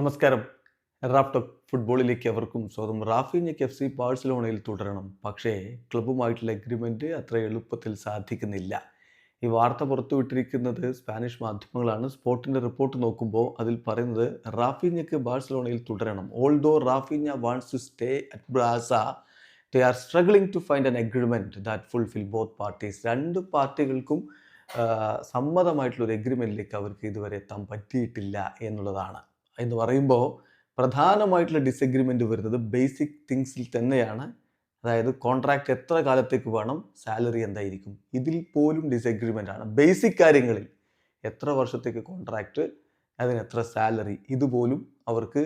നമസ്കാരം. റാഫ്റ്റോക്ക് ഫുട്ബോളിലേക്ക് അവർക്കും സ്വാഗതം. റാഫീഞ്ഞയ്ക്ക് എഫ് സി ബാഴ്സലോണയിൽ തുടരണം. പക്ഷേ ക്ലബ്ബുമായിട്ടുള്ള എഗ്രിമെൻ്റ് അത്ര എളുപ്പത്തിൽ സാധിക്കുന്നില്ല. ഈ വാർത്ത പുറത്തുവിട്ടിരിക്കുന്നത് സ്പാനിഷ് മാധ്യമങ്ങളാണ്. സ്പോർട്ടിൻ്റെ റിപ്പോർട്ട് നോക്കുമ്പോൾ അതിൽ പറയുന്നത് റാഫീഞ്ഞയ്ക്ക് ബാഴ്സലോണയിൽ തുടരണം. Although Raphinha wants to stay at Barca, they are struggling to find an agreement that fulfil both parties. രണ്ട് പാർട്ടികൾക്കും സമ്മതമായിട്ടുള്ള ഒരു എഗ്രിമെൻറ്റിലേക്ക് അവർക്ക് ഇതുവരെ എത്താൻ പറ്റിയിട്ടില്ല എന്നുള്ളതാണ്. എന്ന് പറയുമ്പോൾ പ്രധാനമായിട്ടുള്ള ഡിസഗ്രിമെൻ്റ് വരുന്നത് ബേസിക് തിങ്സിൽ തന്നെയാണ്. അതായത് കോൺട്രാക്റ്റ് എത്ര കാലത്തേക്ക് വേണം, സാലറി എന്തായിരിക്കും, ഇതിൽ പോലും ഡിസഗ്രിമെൻ്റ് ആണ്. ബേസിക് കാര്യങ്ങളിൽ എത്ര വർഷത്തേക്ക് കോൺട്രാക്റ്റ്, അതിന് എത്ര സാലറി, ഇതുപോലും അവർക്ക്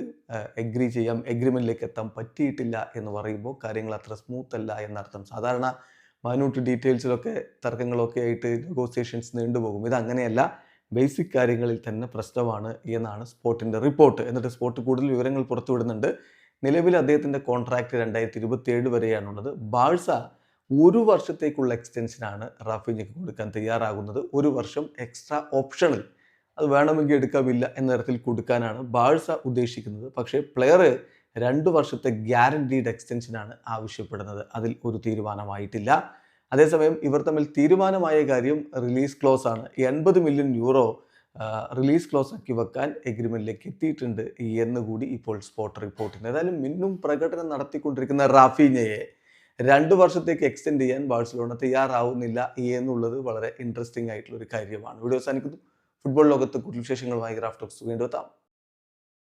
എഗ്രി ചെയ്യാം. എഗ്രിമെൻറ്റിലേക്ക് എത്താൻ പറ്റിയിട്ടില്ല എന്ന് പറയുമ്പോൾ കാര്യങ്ങൾ അത്ര സ്മൂത്ത് അല്ല എന്നർത്ഥം. സാധാരണ മൈന്യൂട്ട് ഡീറ്റെയിൽസിലൊക്കെ തർക്കങ്ങളൊക്കെ ആയിട്ട് നെഗോസിയേഷൻസ് നീണ്ടുപോകും. ഇതങ്ങനെയല്ല, ബേസിക് കാര്യങ്ങളിൽ തന്നെ പ്രശ്നമാണ് എന്നാണ് സ്പോർട്ടിൻ്റെ റിപ്പോർട്ട്. എന്നിട്ട് സ്പോർട്ട് കൂടുതൽ വിവരങ്ങൾ പുറത്തുവിടുന്നുണ്ട്. നിലവിൽ അദ്ദേഹത്തിൻ്റെ കോൺട്രാക്റ്റ് 2027 വരെയാണുള്ളത്. ബാഴ്സ 1 വർഷത്തേക്കുള്ള എക്സ്റ്റൻഷനാണ് റാഫീഞ്ഞയ്ക്ക് കൊടുക്കാൻ തയ്യാറാകുന്നത്. 1 വർഷം എക്സ്ട്രാ ഓപ്ഷണൽ, അത് വേണമെങ്കിൽ എടുക്കാമില്ല എന്ന തരത്തിൽ കൊടുക്കാനാണ് ബാഴ്സ ഉദ്ദേശിക്കുന്നത്. പക്ഷേ പ്ലെയർ 2 വർഷത്തെ ഗ്യാരണ്ടീഡ് എക്സ്റ്റൻഷനാണ് ആവശ്യപ്പെടുന്നത്. അതിൽ ഒരു തീരുമാനമായിട്ടില്ല. അതേസമയം ഇവർ തമ്മിൽ തീരുമാനമായ കാര്യം റിലീസ് ക്ലോസ് ആണ്. 80 മില്യൺ യൂറോ റിലീസ് ക്ലോസ് ആക്കി വെക്കാൻ എഗ്രിമെൻറ്റിലേക്ക് എത്തിയിട്ടുണ്ട് എന്നുകൂടി ഇപ്പോൾ സ്പോർട്ട് റിപ്പോർട്ടിന്. ഏതായാലും മിന്നും പ്രകടനം നടത്തിക്കൊണ്ടിരിക്കുന്ന റാഫീഞ്ഞയെ 2 വർഷത്തേക്ക് എക്സ്റ്റെൻഡ് ചെയ്യാൻ ബാഴ്സലോണ തയ്യാറാവുന്നില്ല എന്നുള്ളത് വളരെ ഇൻട്രസ്റ്റിംഗ് ആയിട്ടുള്ള ഒരു കാര്യമാണ്. വീഡിയോ അവസാനിക്കുന്നു. ഫുട്ബോൾ ലോകത്ത് കൂടുതൽ വിശേഷങ്ങളുമായി റാഫ്റ്റോക്സ് വീണ്ടും എത്താം.